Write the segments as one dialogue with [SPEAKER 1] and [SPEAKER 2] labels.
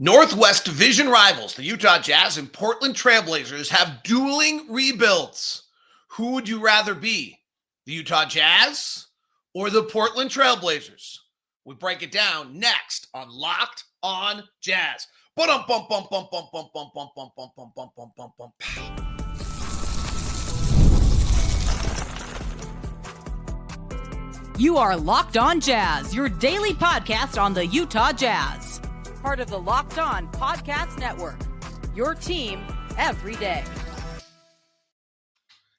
[SPEAKER 1] Northwest Division rivals, the Utah Jazz and Portland Trailblazers, have dueling rebuilds. Who would you rather be, the Utah Jazz or the Portland Trailblazers? We break it down next on Locked on Jazz.
[SPEAKER 2] You are Locked on Jazz, your daily podcast on the Utah Jazz. Part of the Locked on Podcast Network, your team every day.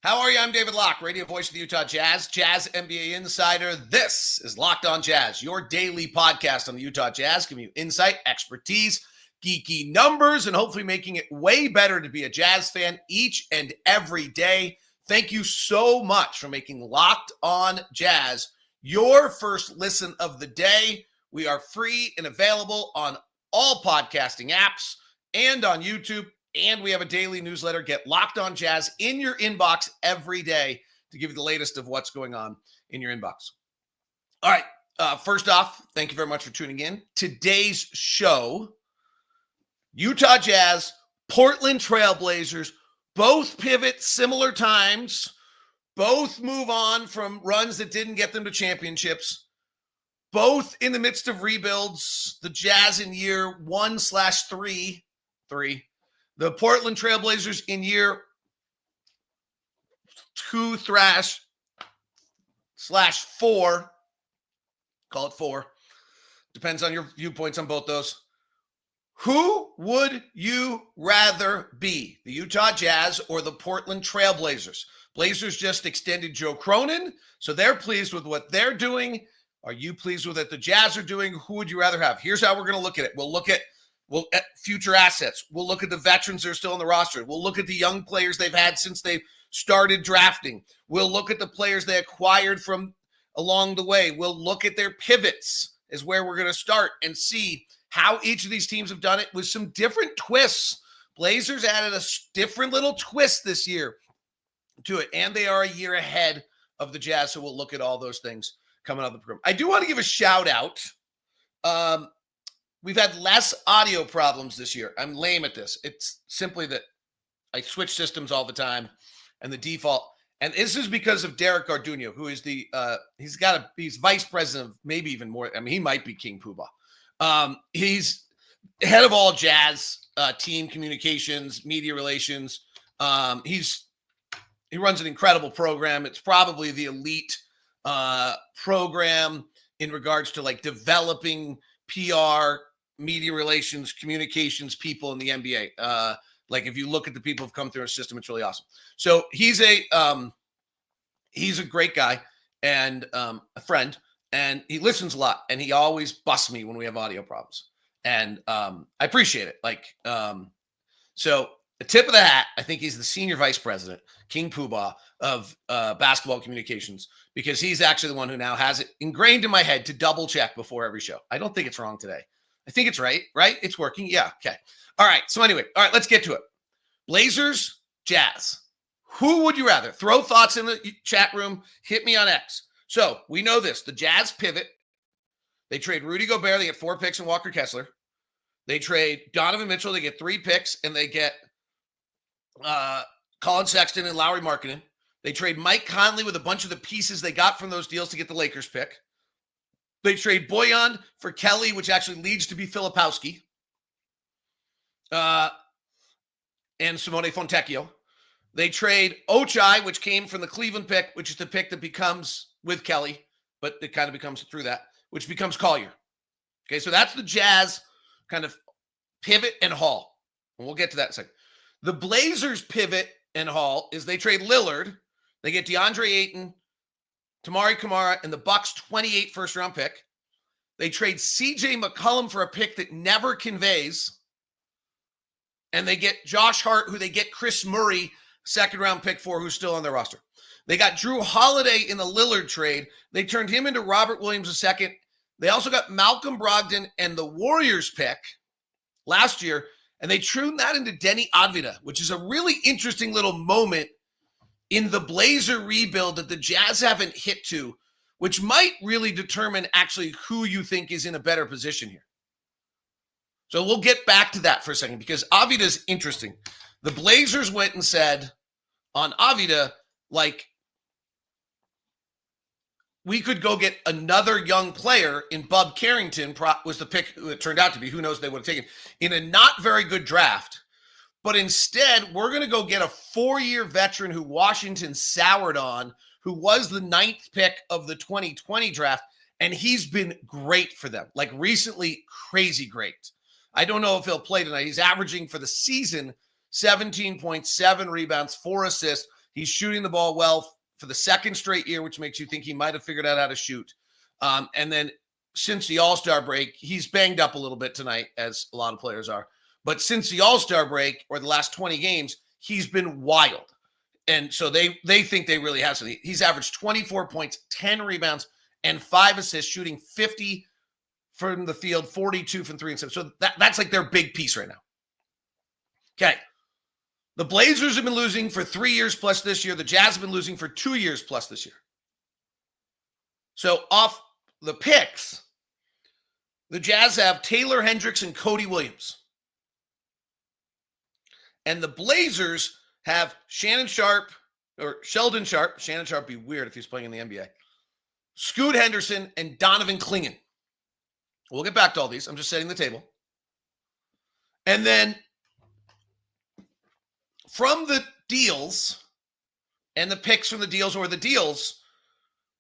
[SPEAKER 1] How are you? I'm David Locke, radio voice of the Utah Jazz, Jazz NBA insider. This is Locked on Jazz, your daily podcast on the Utah Jazz, giving you insight, expertise, geeky numbers, and hopefully making it way better to be a Jazz fan each and every day. Thank you so much for making Locked on Jazz your first listen of the day. We are free and available on all podcasting apps and on YouTube. And we have a daily newsletter. Get Locked on Jazz in your inbox every day to give you the latest of what's going on in your inbox. All right. First off, thank you very much for tuning in. Today's show, Utah Jazz, Portland Trailblazers, both pivot similar times, both move on from runs that didn't get them to championships, both in the midst of rebuilds. The Jazz in year 1/3. The Portland Trailblazers in year 2/4. Call it 4. Depends on your viewpoints on both those. Who would you rather be, the Utah Jazz or the Portland Trailblazers? Blazers just extended Joe Cronin, so they're pleased with what they're doing. Are you pleased with what the Jazz are doing? Who would you rather have? Here's how we're going to look at it. We'll look at future assets. We'll look at the veterans that are still on the roster. We'll look at the young players they've had since they started drafting. We'll look at the players they acquired from along the way. We'll look at their pivots is where we're going to start and see how each of these teams have done it with some different twists. Blazers added a different little twist this year to it, and they are a year ahead of the Jazz, so we'll look at all those things coming out of the program. I do want to give a shout out. We've had less audio problems this year. I'm lame at this. It's simply that I switch systems all the time, and the default. And this is because of Derek Garduno, who is he's vice president of maybe even more. I mean, he might be King Poobah. He's head of all Jazz team communications, media relations. He runs an incredible program. It's probably the elite program in regards to like developing PR, media relations, communications people in the NBA. Like if you look at the people who've come through our system, it's really awesome. So he's a great guy and a friend, and he listens a lot, and he always busts me when we have audio problems. And I appreciate it. So a tip of the hat, I think he's the senior vice president, King Poobah of basketball communications, because he's actually the one who now has it ingrained in my head to double check before every show. I don't think it's wrong today. I think it's right? It's working. Yeah. Okay. All right. So anyway, all right, let's get to it. Blazers, Jazz. Who would you rather? Throw thoughts in the chat room. Hit me on X. So we know this. The Jazz pivot. They trade Rudy Gobert. They get 4 picks and Walker Kessler. They trade Donovan Mitchell. They get 3 picks, and they get Collin, Sexton, and Lauri Markkanen. They trade Mike Conley with a bunch of the pieces they got from those deals to get the Lakers pick. They trade Bojan for Kelly, which actually leads to be Filipowski. And Simone Fontecchio. They trade Ochai, which came from the Cleveland pick, which is the pick that becomes with Kelly, but it kind of becomes through that, which becomes Collier. Okay, so that's the Jazz kind of pivot and haul. And we'll get to that in a second. The Blazers pivot and haul is they trade Lillard. They get DeAndre Ayton, Tamari Kamara, and the Bucks 28 first-round pick. They trade CJ McCollum for a pick that never conveys. And they get Josh Hart, who they get Chris Murray, second-round pick for, who's still on their roster. They got Drew Holiday in the Lillard trade. They turned him into Robert Williams II. They also got Malcolm Brogdon and the Warriors pick last year, and they tuned that into Deni Avdija, which is a really interesting little moment in the Blazer rebuild that the Jazz haven't hit to, which might really determine actually who you think is in a better position here. So we'll get back to that for a second because Avdija is interesting. The Blazers went and said on Avdija, like, we could go get another young player in Bub Carrington, was the pick it turned out to be. Who knows they would have taken in a not very good draft. But instead, we're going to go get a 4-year veteran who Washington soured on, who was the 9th pick of the 2020 draft. And he's been great for them. Like recently, crazy great. I don't know if he'll play tonight. He's averaging for the season 17.7 rebounds, 4 assists. He's shooting the ball well for the second straight year, which makes you think he might have figured out how to shoot. And then since the All-Star break, he's banged up a little bit tonight, as a lot of players are. But since the All-Star break, or the last 20 games, he's been wild. And so they think they really have something. He's averaged 24 points, 10 rebounds, and 5 assists, shooting 50 from the field, 42 from 3 and 7. So that's like their big piece right now. Okay. The Blazers have been losing for 3 years plus this year. The Jazz have been losing for 2 years plus this year. So off the picks, the Jazz have Taylor Hendricks and Cody Williams. And the Blazers have Shaedon Sharpe. Shaedon Sharpe would be weird if he's playing in the NBA. Scoot Henderson and Donovan Clingan. We'll get back to all these. I'm just setting the table. And then from the deals and the picks from the deals or the deals,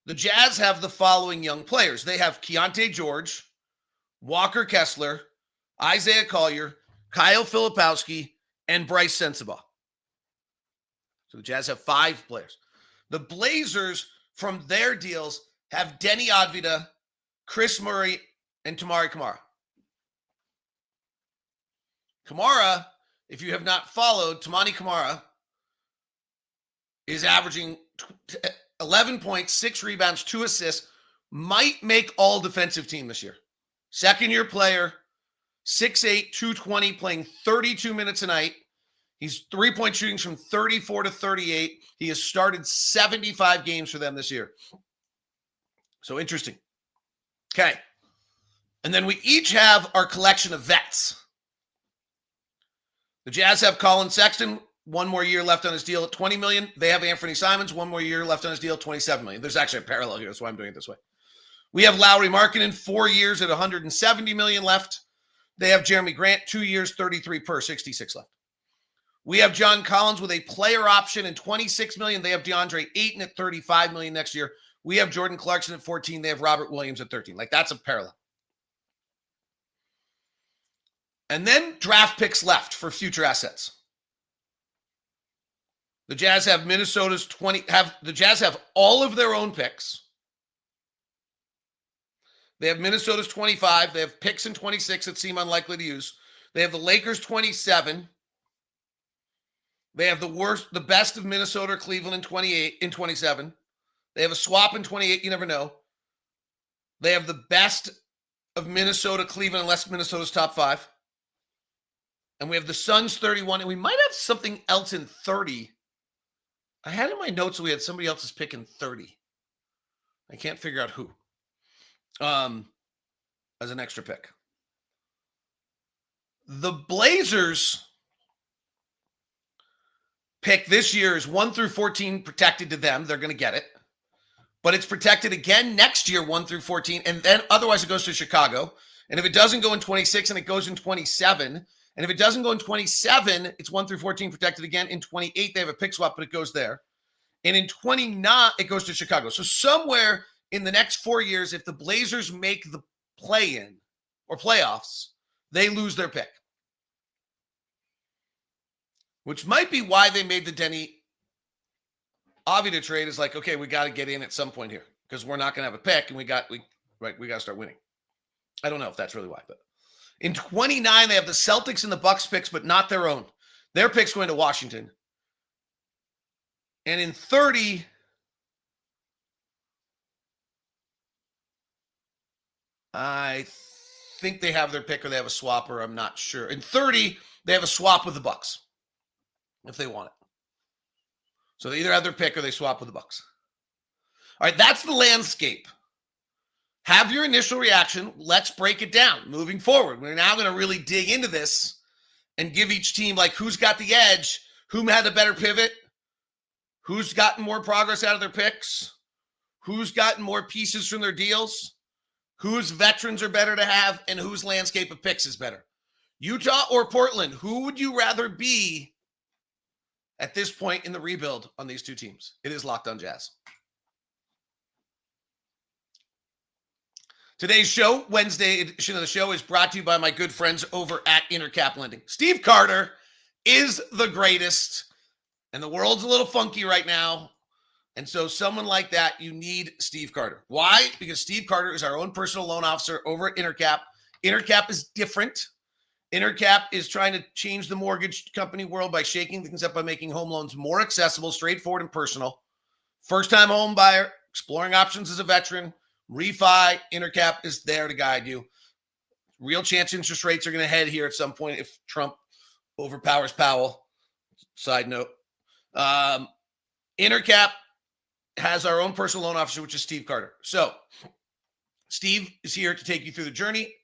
[SPEAKER 1] the Jazz have the following young players. They have Keyonte George, Walker Kessler, Isaiah Collier, Kyle Filipowski, and Bryce Sensabaugh. So the Jazz have 5 players. The Blazers, from their deals, have Deni Avdija, Chris Murray, and Tamari Kamara. Kamara, if you have not followed, Tamani Kamara is averaging 11 points, 6 rebounds, 2 assists, might make all defensive team this year. Second-year player, 6'8", 220, playing 32 minutes a night. He's 3-point shooting from 34 to 38. He has started 75 games for them this year. So interesting. Okay. And then we each have our collection of vets. The Jazz have Collin Sexton, 1 more year left on his deal at $20 million. They have Anfernee Simons, 1 more year left on his deal at $27 million. There's actually a parallel here. That's why I'm doing it this way. We have Lauri Markkanen, 4 years at $170 million left. They have Jeremy Grant, 2 years, 33 per, 66 left. We have John Collins with a player option and $26 million. They have DeAndre Ayton at $35 million next year. We have Jordan Clarkson at 14. They have Robert Williams at 13. Like, that's a parallel. And then draft picks left for future assets. The Jazz have the Jazz have all of their own picks. They have Minnesota's 25. They have picks in 26 that seem unlikely to use. They have the Lakers 27. They have the best of Minnesota or Cleveland in 28, in 27. They have a swap in 28. You never know. They have the best of Minnesota, Cleveland, unless Minnesota's top 5. And we have the Suns 31. And we might have something else in 30. I had in my notes that we had somebody else's pick in 30. I can't figure out who. As an extra pick. The Blazers pick this year is 1 through 14 protected to them. They're going to get it. But it's protected again next year, 1 through 14. And then otherwise it goes to Chicago. And if it doesn't go in 26 and it goes in 27. And if it doesn't go in 27, it's 1 through 14 protected again. In 28, they have a pick swap, but it goes there. And in 29, it goes to Chicago. So somewhere in the next 4 years, if the Blazers make the play-in or playoffs, they lose their pick. Which might be why they made the Deni Avdija trade is like, okay, we got to get in at some point here because we're not going to have a pick and we got to start winning. I don't know if that's really why, but in 29, they have the Celtics and the Bucks picks, but not their own. Their picks going to Washington. And in 30, I think they have their pick or they have a swap, or I'm not sure. In 30, they have a swap with the Bucks if they want it. So they either have their pick or they swap with the Bucks. All right, that's the landscape. have your initial reaction. Let's break it down moving forward. We're now going to really dig into this and give each team like who's got the edge, who had the better pivot, who's gotten more progress out of their picks, who's gotten more pieces from their deals, whose veterans are better to have, and whose landscape of picks is better. Utah or Portland, who would you rather be at this point in the rebuild on these two teams? It is Locked On Jazz. Today's show, Wednesday edition of the show, is brought to you by my good friends over at Intercap Lending. Steve Carter is the greatest, and the world's a little funky right now. And so someone like that, you need Steve Carter. Why? Because Steve Carter is our own personal loan officer over at Intercap. Intercap is different. Intercap is trying to change the mortgage company world by shaking things up by making home loans more accessible, straightforward, and personal. First-time home buyer, exploring options as a veteran, refi, Intercap is there to guide you. Real chance interest rates are going to head here at some point if Trump overpowers Powell. Side note. Intercap has our own personal loan officer, which is Steve Carter. So Steve is here to take you through the journey.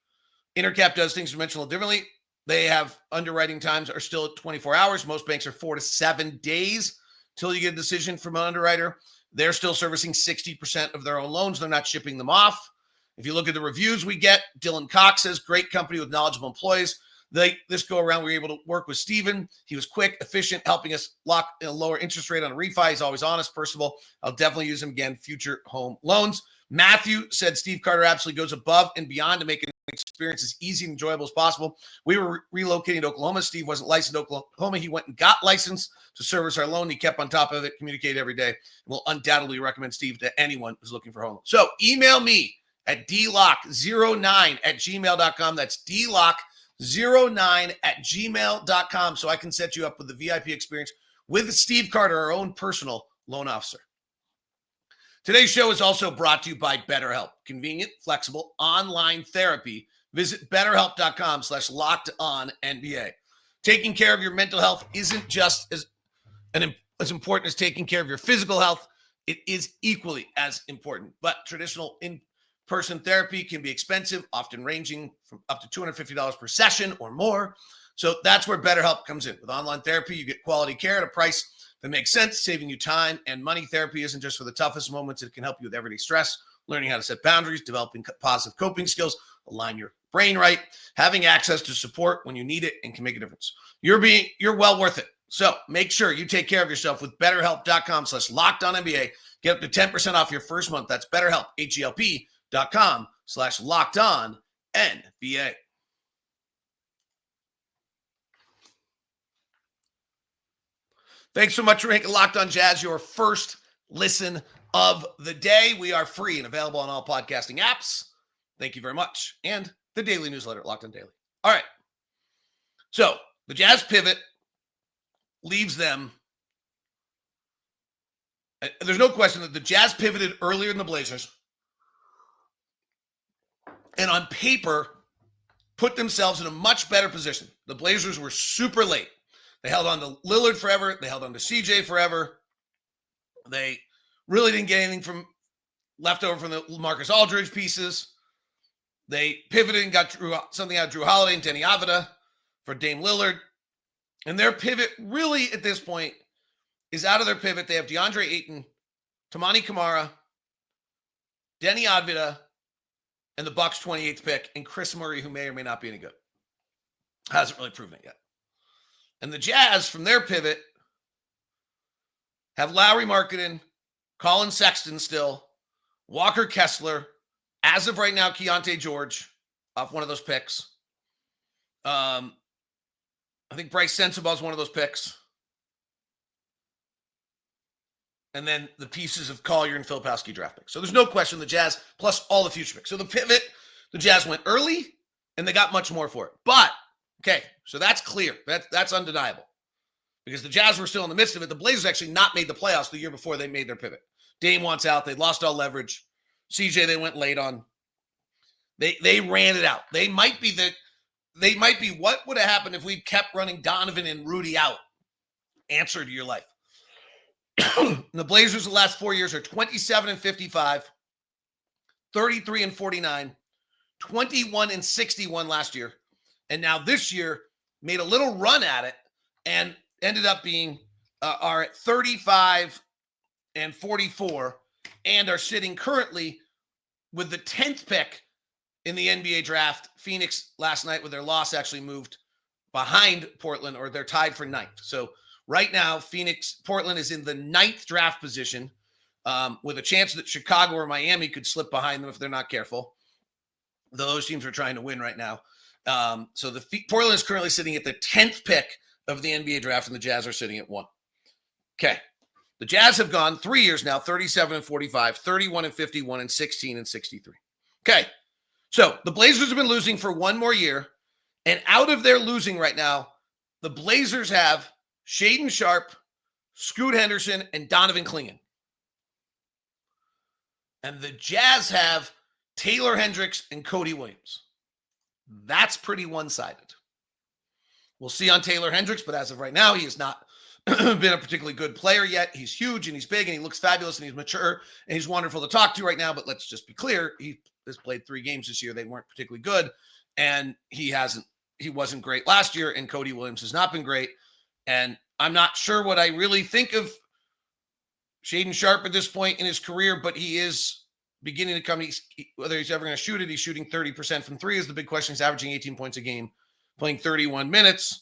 [SPEAKER 1] Intercap does things dimensional differently. They have underwriting times are still at 24 hours. Most banks are 4 to 7 days till you get a decision from an underwriter. They're still servicing 60% of their own loans. They're not shipping them off. If you look at the reviews we get, Dylan Cox says, great company with knowledgeable employees. This go around, we were able to work with Steven. He was quick, efficient, helping us lock in a lower interest rate on a refi. He's always honest, personable. I'll definitely use him again, future home loans. Matthew said Steve Carter absolutely goes above and beyond to make an experience as easy and enjoyable as possible. We were relocating to Oklahoma. Steve wasn't licensed in Oklahoma. He went and got licensed to service our loan. He kept on top of it, communicated every day. We'll undoubtedly recommend Steve to anyone who's looking for home. So email me at dlock09@gmail.com. That's dlock09@gmail.com so I can set you up with the VIP experience with Steve Carter, our own personal loan officer. Today's show is also brought to you by BetterHelp. Convenient, flexible, online therapy. Visit BetterHelp.com/LockedOnNBA. Taking care of your mental health isn't just as important as taking care of your physical health. It is equally as important. But traditional in-person therapy can be expensive, often ranging from up to $250 per session or more. So that's where BetterHelp comes in. With online therapy, you get quality care at a price that makes sense, saving you time and money. Therapy isn't just for the toughest moments. It can help you with everyday stress, learning how to set boundaries, developing positive coping skills, align your brain right, having access to support when you need it and can make a difference. You're well worth it. So make sure you take care of yourself with BetterHelp.com/LockedOnNBA. Get up to 10% off your first month. That's BetterHelp, HELP.com/LockedOnNBA. Thanks so much for making Locked On Jazz your first listen of the day. We are free and available on all podcasting apps. Thank you very much. And the daily newsletter, Locked On Daily. All right. So the Jazz pivot leaves them. There's no question that the Jazz pivoted earlier than the Blazers. And on paper, put themselves in a much better position. The Blazers were super late. They held on to Lillard forever. They held on to CJ forever. They really didn't get anything left over from the Marcus Aldridge pieces. They pivoted and got something out of Drew Holiday and Deni Avdija for Dame Lillard. And their pivot really at this point is out of their pivot. They have DeAndre Ayton, Toumani Camara, Deni Avdija, and the Bucks' 28th pick, and Chris Murray, who may or may not be any good. Hasn't really proven it yet. And the Jazz, from their pivot, have Lauri, Markkanen, Collin, Sexton still, Walker, Kessler, as of right now, Keyonte, George, off one of those picks. I think Bryce Sensabaugh is one of those picks. And then the pieces of Collier and Filipowski draft picks. So there's no question the Jazz, plus all the future picks. So the pivot, the Jazz went early, and they got much more for it. But, okay, so that's clear. That's undeniable. Because the Jazz were still in the midst of it. The Blazers actually not made the playoffs the year before they made their pivot. Dame wants out. They lost all leverage. CJ they went late on. They ran it out. They might be what would have happened if we kept running Donovan and Rudy out. Answer to your life. The Blazers the last 4 years are 27-55, 33 and 49, 21 and 61 last year. And now this year made a little run at it and ended up being are at 35 and 44 and are sitting currently with the 10th pick in the NBA draft. Phoenix last night with their loss actually moved behind Portland, or they're tied for 9th. So right now, Portland is in the 9th draft position with a chance that Chicago or Miami could slip behind them if they're not careful. Those teams are trying to win right now. So Portland is currently sitting at the 10th pick of the NBA draft, and the Jazz are sitting at 1. Okay. The Jazz have gone 3 years now, 37 and 45, 31 and 51, and 16 and 63. Okay. So the Blazers have been losing for one more year, and out of their losing right now, the Blazers have Shaedon Sharpe, Scoot Henderson, and Donovan Clingan. And the Jazz have Taylor Hendricks and Cody Williams. That's pretty one-sided. We'll see on Taylor Hendricks, but as of right now, he has not been a particularly good player yet. He's huge and he's big and he looks fabulous and he's mature and he's wonderful to talk to right now. But let's just be clear. He has played 3 games this year. They weren't particularly good. And he wasn't great last year. And Cody Williams has not been great. And I'm not sure what I really think of Shaedon Sharpe at this point in his career, but he is beginning to come. Whether he's ever going to shoot it, he's shooting 30% from 3 is the big question. He's averaging 18 points a game, playing 31 minutes.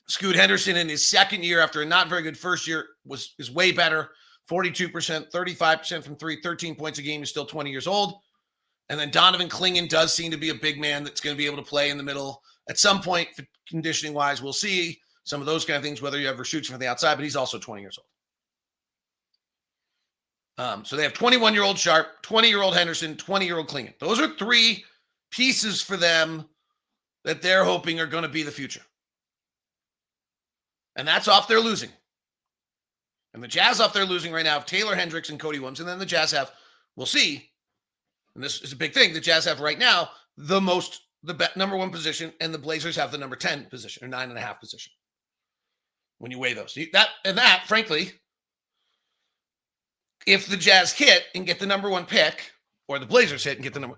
[SPEAKER 1] Scoot Henderson in his second year after a not very good first year is way better. 42%, 35% from 3, 13 points a game. He's still 20 years old. And then Donovan Clingan does seem to be a big man that's going to be able to play in the middle at some point, conditioning-wise. We'll see some of those kind of things, whether he ever shoots from the outside, but he's also 20 years old. So they have 21-year-old Sharpe, 20-year-old Henderson, 20-year-old Clingan. Those are 3 pieces for them that they're hoping are going to be the future. And that's off their losing. And the Jazz off their losing right now have Taylor Hendricks and Cody Williams. And then the Jazz have, we'll see, and this is a big thing, the Jazz have right now the number 1 position, and the Blazers have the number 10 position, or 9.5 position. When you weigh those. That, frankly, if the Jazz hit and get the number 1 pick, or the Blazers hit and get the number,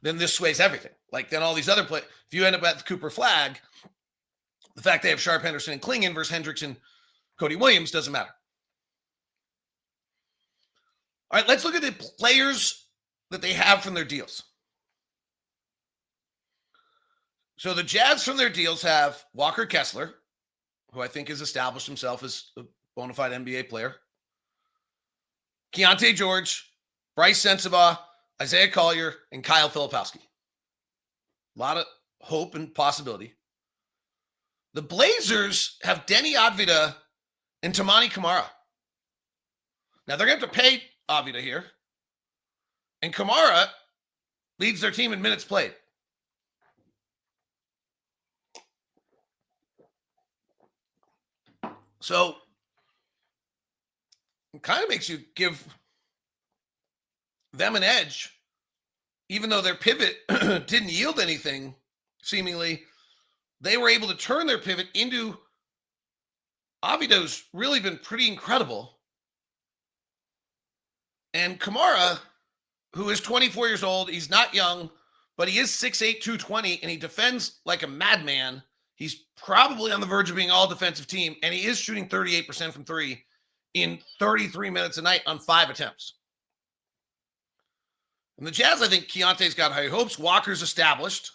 [SPEAKER 1] then this sways everything. Like, then all these other if you end up at the Cooper flag, the fact they have Sharpe, Henderson, and Clingan versus Hendricks and Cody Williams doesn't matter. All right, let's look at the players that they have from their deals. So the Jazz from their deals have Walker Kessler, who I think has established himself as a bona fide NBA player. Keyonte George, Bryce Sensabaugh, Isaiah Collier, and Kyle Filipowski. A lot of hope and possibility. The Blazers have Deni Avdija and Toumani Camara. Now, they're going to have to pay Avdija here. And Camara leads their team in minutes played. So, it kind of makes you give them an edge, even though their pivot didn't yield anything, seemingly. They were able to turn their pivot into Avdija's really been pretty incredible. And Camara, who is 24 years old, he's not young, but he is 6'8", 220, and he defends like a madman. He's probably on the verge of being all defensive team, and he is shooting 38% from 3 in 33 minutes a night on 5 attempts. And the Jazz, I think Keyonte's got high hopes. Walker's established.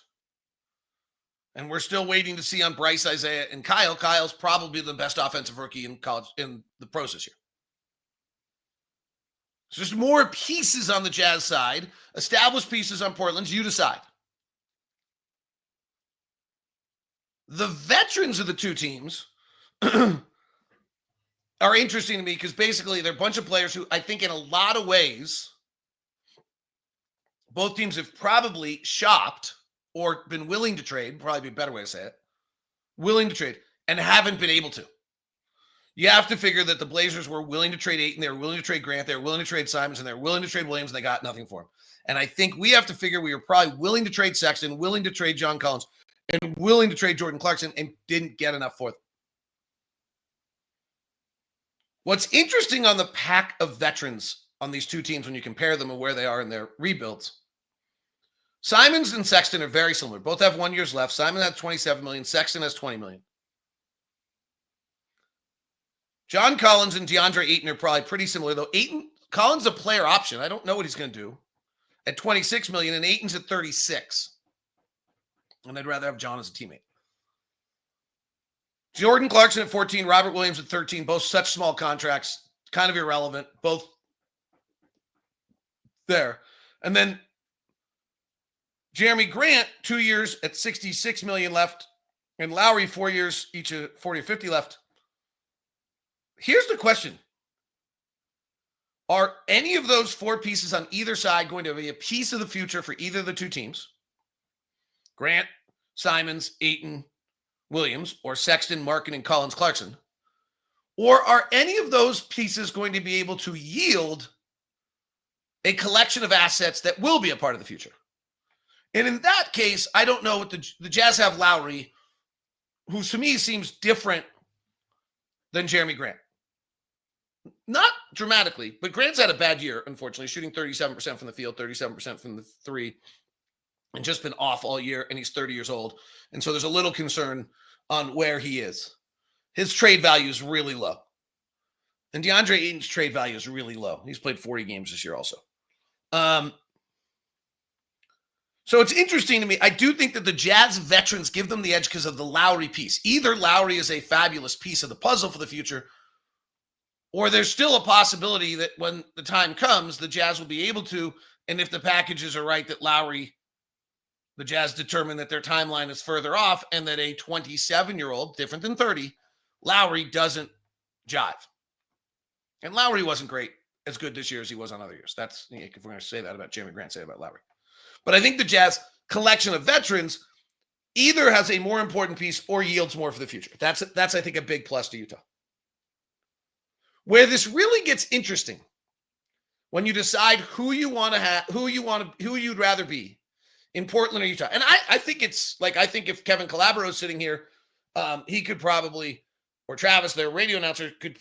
[SPEAKER 1] And we're still waiting to see on Bryce, Isaiah, and Kyle. Kyle's probably the best offensive rookie in college in the pros this year. So there's more pieces on the Jazz side, established pieces on Portland's. You decide. The veterans of the 2 teams are interesting to me because basically they're a bunch of players who I think in a lot of ways both teams have probably shopped or been willing to trade, probably be a better way to say it, willing to trade, and haven't been able to. You have to figure that the Blazers were willing to trade Ayton, they were willing to trade Grant, they were willing to trade Simons, and they were willing to trade Williams, and they got nothing for him. And I think we have to figure we were probably willing to trade Sexton, willing to trade John Collins, and willing to trade Jordan Clarkson, and didn't get enough for them. What's interesting on the pack of veterans on these two teams when you compare them and where they are in their rebuilds. Simons and Sexton are very similar. Both have 1 year left. Simon has $27 million. Sexton has $20 million. John Collins and DeAndre Ayton are probably pretty similar, though. Collins a player option. I don't know what he's going to do at $26 million, and Ayton's at $36. And I'd rather have John as a teammate. Jordan Clarkson at 14, Robert Williams at 13, both such small contracts, kind of irrelevant, both there. And then Jeremy Grant, 2 years at $66 million left, and Lauri, 4 years, each at 40 or 50 left. Here's the question. Are any of those four pieces on either side going to be a piece of the future for either of the two teams? Grant, Simons, Ayton, Williams, or Sexton, Markkanen, Collins, Clarkson? Or are any of those pieces going to be able to yield a collection of assets that will be a part of the future? And in that case, I don't know what the Jazz have Lauri, who to me seems different than Jeremy Grant. Not dramatically, but Grant's had a bad year, unfortunately, shooting 37% from the field, 37% from the three, and just been off all year, and he's 30 years old. And so there's a little concern on where he is. His trade value is really low. And DeAndre Ayton's trade value is really low. He's played 40 games this year also. So it's interesting to me. I do think that the Jazz veterans give them the edge because of the Lauri piece. Either Lauri is a fabulous piece of the puzzle for the future, or there's still a possibility that when the time comes, the Jazz will be able to, and if the packages are right, that Lauri, the Jazz determine that their timeline is further off and that a 27-year-old, different than 30, Lauri doesn't jive. And Lauri wasn't great, as good this year as he was on other years. That's, if we're going to say that about Jeremy Grant, say it about Lauri. But I think the Jazz collection of veterans either has a more important piece or yields more for the future. That's I think, a big plus to Utah. Where this really gets interesting, when you decide who you want to have, who you'd rather be in Portland or Utah. And I think it's like, I think if Kevin Calabro is sitting here, he could probably, or Travis, their radio announcer, could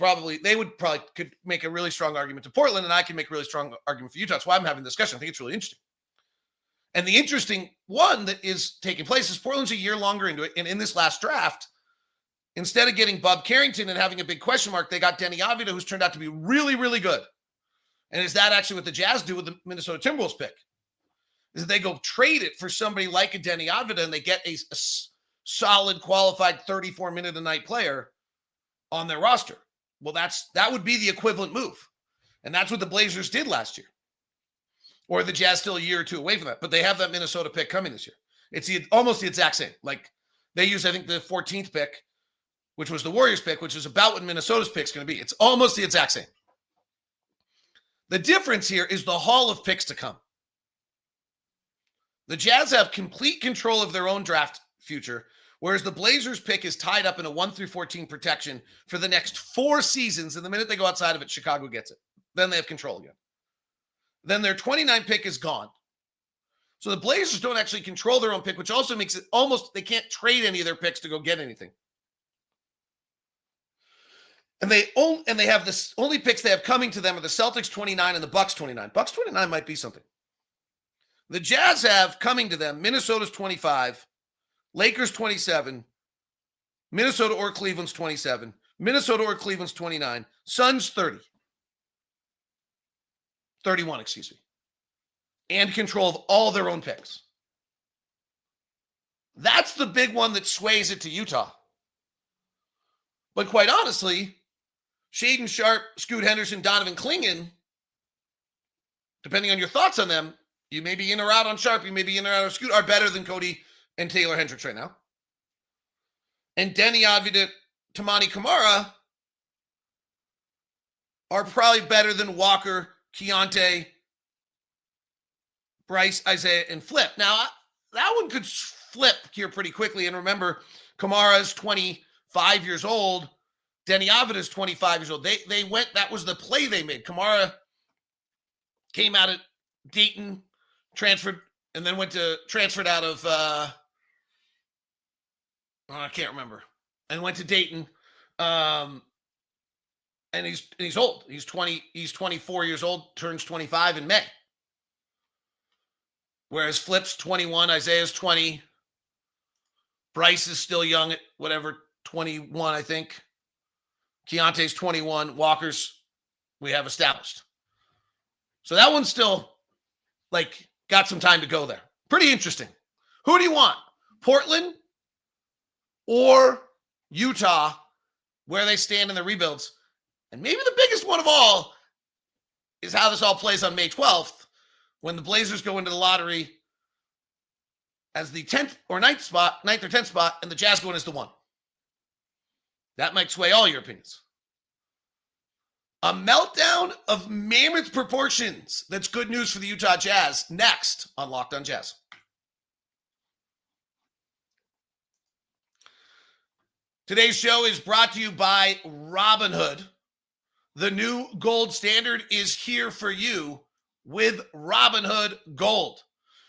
[SPEAKER 1] make a really strong argument to Portland, and I can make a really strong argument for Utah. That's why I'm having this discussion. I think it's really interesting. And the interesting one that is taking place is Portland's a year longer into it. And in this last draft, instead of getting Bob Carrington and having a big question mark, they got Deni Avdija, who's turned out to be really, really good. And is that actually what the Jazz do with the Minnesota Timberwolves pick? Is that they go trade it for somebody like a Deni Avdija and they get a solid, qualified 34-minute-a-night player on their roster. Well, that would be the equivalent move. And that's what the Blazers did last year. Or the Jazz still a year or two away from that. But they have that Minnesota pick coming this year. It's almost the exact same. Like, they use, I think, the 14th pick, which was the Warriors pick, which is about what Minnesota's pick is going to be. It's almost the exact same. The difference here is the haul of picks to come. The Jazz have complete control of their own draft future, whereas the Blazers pick is tied up in a 1 through 14 protection for the next 4 seasons. And the minute they go outside of it, Chicago gets it. Then they have control again. Then their 29 pick is gone. So the Blazers don't actually control their own pick, which also makes it almost, they can't trade any of their picks to go get anything. And they have this only picks they have coming to them are the Celtics 29 and the Bucks 29. Bucks 29 might be something. The Jazz have coming to them Minnesota's 25, Lakers 27, Minnesota or Cleveland's 27, Minnesota or Cleveland's 29, Suns 30. 31, excuse me. And control of all their own picks. That's the big one that sways it to Utah. But quite honestly, Shaedon, Sharpe, Scoot Henderson, Donovan Clingan, depending on your thoughts on them, you may be in or out on Sharpe, you may be in or out on Scoot, are better than Cody and Taylor Hendricks right now. And Deni Avdija, Tamani Kamara are probably better than Walker, Keyonte, Bryce, Isaiah, and Flip. Now, that one could flip here pretty quickly. And remember, Kamara is 25 years old. Deni Avdija is 25 years old. They went, that was the play they made. Kamara came out of Dayton, transferred, and then transferred out of, I can't remember, and went to Dayton. And he's old. He's 24 years old, turns 25 in May. Whereas Flip's 21, Isaiah's 20. Bryce is still young at 21, I think. Keyonte's 21. Walker's, we have established. So that one's still, got some time to go there. Pretty interesting. Who do you want? Portland or Utah, where they stand in the rebuilds? And maybe the biggest one of all is how this all plays on May 12th when the Blazers go into the lottery as the 10th or 9th or 10th spot, and the Jazz go in as the 1. That might sway all your opinions. A meltdown of mammoth proportions. That's good news for the Utah Jazz. Next on Locked on Jazz. Today's show is brought to you by Robinhood. The new gold standard is here for you with Robinhood Gold.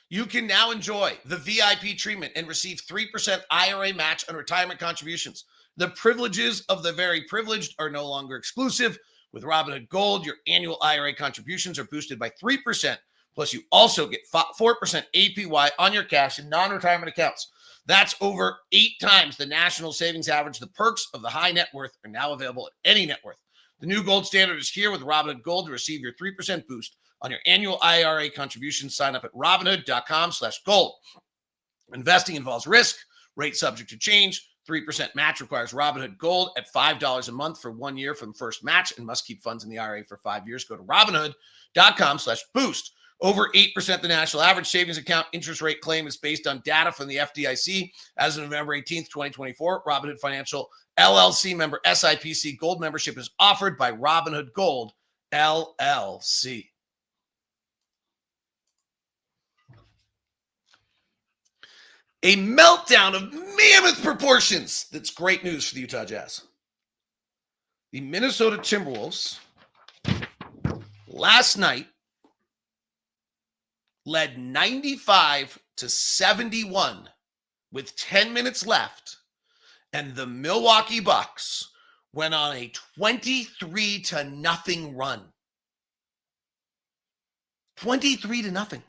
[SPEAKER 1] You can now enjoy the VIP treatment and receive 3% IRA match on retirement contributions. The privileges of the very privileged are no longer exclusive. With Robinhood Gold, your annual IRA contributions are boosted by 3%. Plus, you also get 4% APY on your cash in non-retirement accounts. That's over 8 times the national savings average. The perks of the high net worth are now available at any net worth. The new gold standard is here with Robinhood Gold to receive your 3% boost on your annual IRA contributions. Sign up at Robinhood.com/gold. Investing involves risk. Rate subject to change. 3% match requires Robinhood Gold at $5 a month for 1 year from first match and must keep funds in the IRA for 5 years. Go to Robinhood.com/boost. Over 8% the national average savings account interest rate claim is based on data from the FDIC. As of November 18th, 2024, Robinhood Financial LLC member SIPC Gold membership is offered by Robinhood Gold LLC. A meltdown of mammoth proportions. That's great news for the Utah Jazz. The Minnesota Timberwolves last night led 95-71 with 10 minutes left, and the Milwaukee Bucks went on a 23-0 run. 23-0.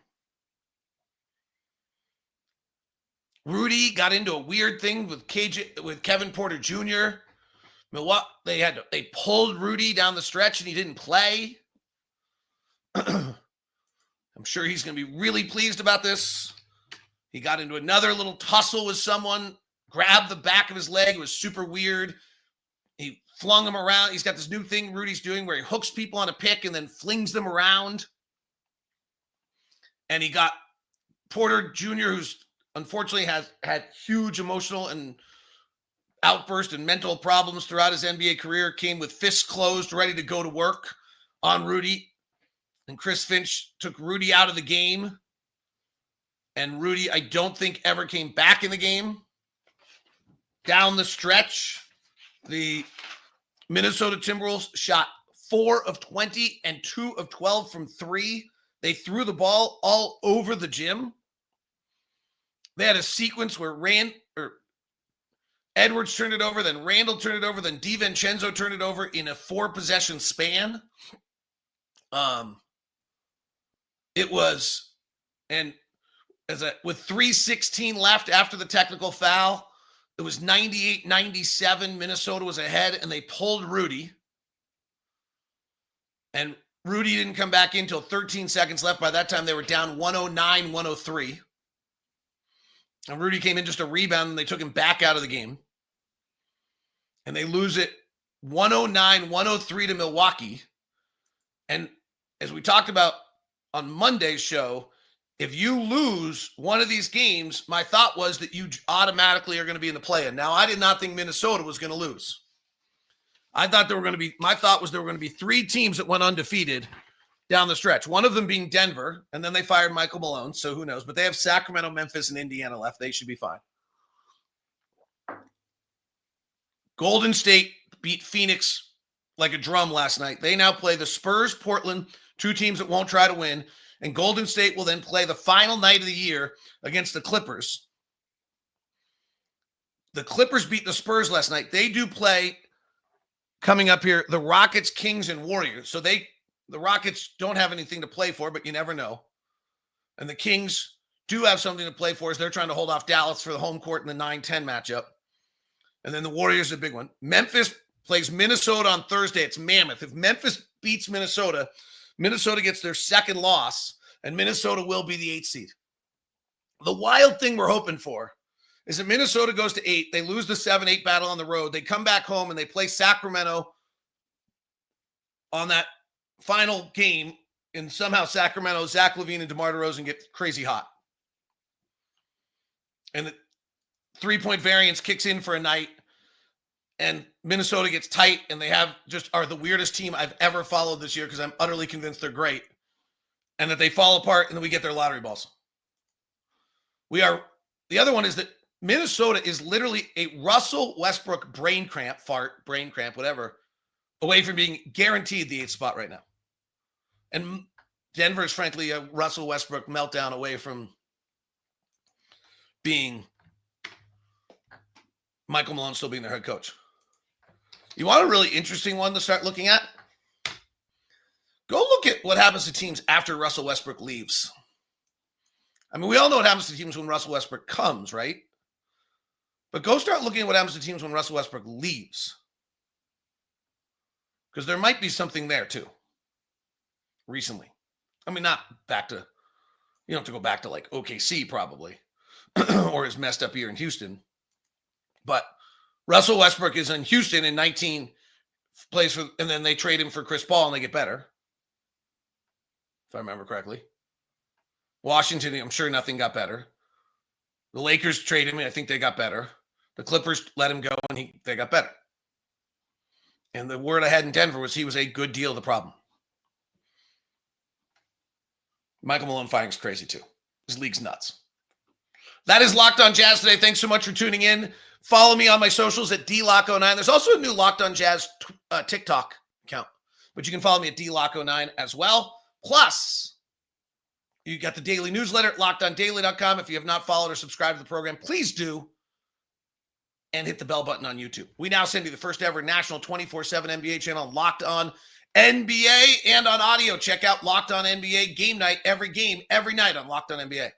[SPEAKER 1] Rudy got into a weird thing with Kevin Porter Jr. Milwaukee, they pulled Rudy down the stretch and he didn't play. I'm sure he's going to be really pleased about this. He got into another little tussle with someone, grabbed the back of his leg. It was super weird. He flung him around. He's got this new thing Rudy's doing where he hooks people on a pick and then flings them around. And he got Porter Jr., who's unfortunately has had huge emotional and outburst and mental problems throughout his NBA career, came with fists closed, ready to go to work on Rudy. And Chris Finch took Rudy out of the game. And Rudy, I don't think, ever came back in the game. Down the stretch, the Minnesota Timberwolves shot 4 of 20 and 2 of 12 from 3. They threw the ball all over the gym. They had a sequence where Edwards turned it over, then Randall turned it over, then DiVincenzo turned it over in a 4-possession span. It was, and with 3:16 left after the technical foul, it was 98-97. Minnesota was ahead, and they pulled Rudy. And Rudy didn't come back in until 13 seconds left. By that time, they were down 109-103. And Rudy came in just a rebound, and they took him back out of the game. And they lose it 109-103 to Milwaukee. And as we talked about on Monday's show, if you lose one of these games, my thought was that you automatically are going to be in the play-in. Now, I did not think Minnesota was going to lose. My thought was there were going to be 3 teams that went undefeated down the stretch. One of them being Denver, and then they fired Michael Malone, so who knows? But they have Sacramento, Memphis, and Indiana left. They should be fine. Golden State beat Phoenix like a drum last night. They now play the Spurs, Portland, 2 teams that won't try to win, and Golden State will then play the final night of the year against the Clippers. The Clippers beat the Spurs last night. They do play coming up here, the Rockets, Kings, and Warriors. So the Rockets don't have anything to play for, but you never know. And the Kings do have something to play for as they're trying to hold off Dallas for the home court in the 9-10 matchup. And then the Warriors are a big one. Memphis plays Minnesota on Thursday. It's mammoth. If Memphis beats Minnesota, Minnesota gets their second loss, and Minnesota will be the 8th seed. The wild thing we're hoping for is that Minnesota goes to 8. They lose the 7-8 battle on the road. They come back home and they play Sacramento on that final game. And somehow Sacramento, Zach LaVine and DeMar DeRozan get crazy hot. And the 3-point variance kicks in for a night. And Minnesota gets tight. And they are the weirdest team I've ever followed this year because I'm utterly convinced they're great. And that they fall apart and then we get their lottery balls. The other one is that Minnesota is literally a Russell Westbrook brain cramp, whatever, away from being guaranteed the 8th spot right now. And Denver is frankly a Russell Westbrook meltdown away from being Michael Malone still being their head coach. You want a really interesting one to start looking at? Go look at what happens to teams after Russell Westbrook leaves. I mean, we all know what happens to teams when Russell Westbrook comes, right? But go start looking at what happens to teams when Russell Westbrook leaves. Because there might be something there, too. Recently. I mean, not back to, you don't have to go back to like OKC probably, or his messed up year in Houston. But Russell Westbrook is in Houston in 19 plays for, and then they trade him for Chris Paul and they get better. If I remember correctly. Washington, I'm sure nothing got better. The Lakers traded him, and I think they got better. The Clippers let him go, and they got better. And the word I had in Denver was he was a good deal of the problem. Michael Malone firing is crazy, too. This league's nuts. That is Locked On Jazz today. Thanks so much for tuning in. Follow me on my socials at DLock09. There's also a new Locked On Jazz TikTok account, but you can follow me at DLock09 as well. Plus, you got the daily newsletter at LockedOnDaily.com. If you have not followed or subscribed to the program, please do. And hit the bell button on YouTube. We now send you the first ever national 24/7 NBA channel on Locked On NBA and on audio. Check out Locked On NBA Game Night, every game, every night on Locked On NBA.